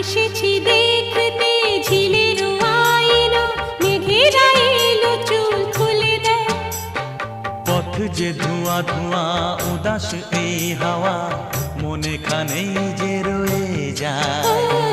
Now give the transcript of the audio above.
এসেছি দেখতে ঝিলের আইনো, মেঘেরা এলো চুল খুলে দেয়। পথ যে ধোঁয়া ধোঁয়া উদাস এই হাওয়া, মনে খানেই যে রয়ে যায়।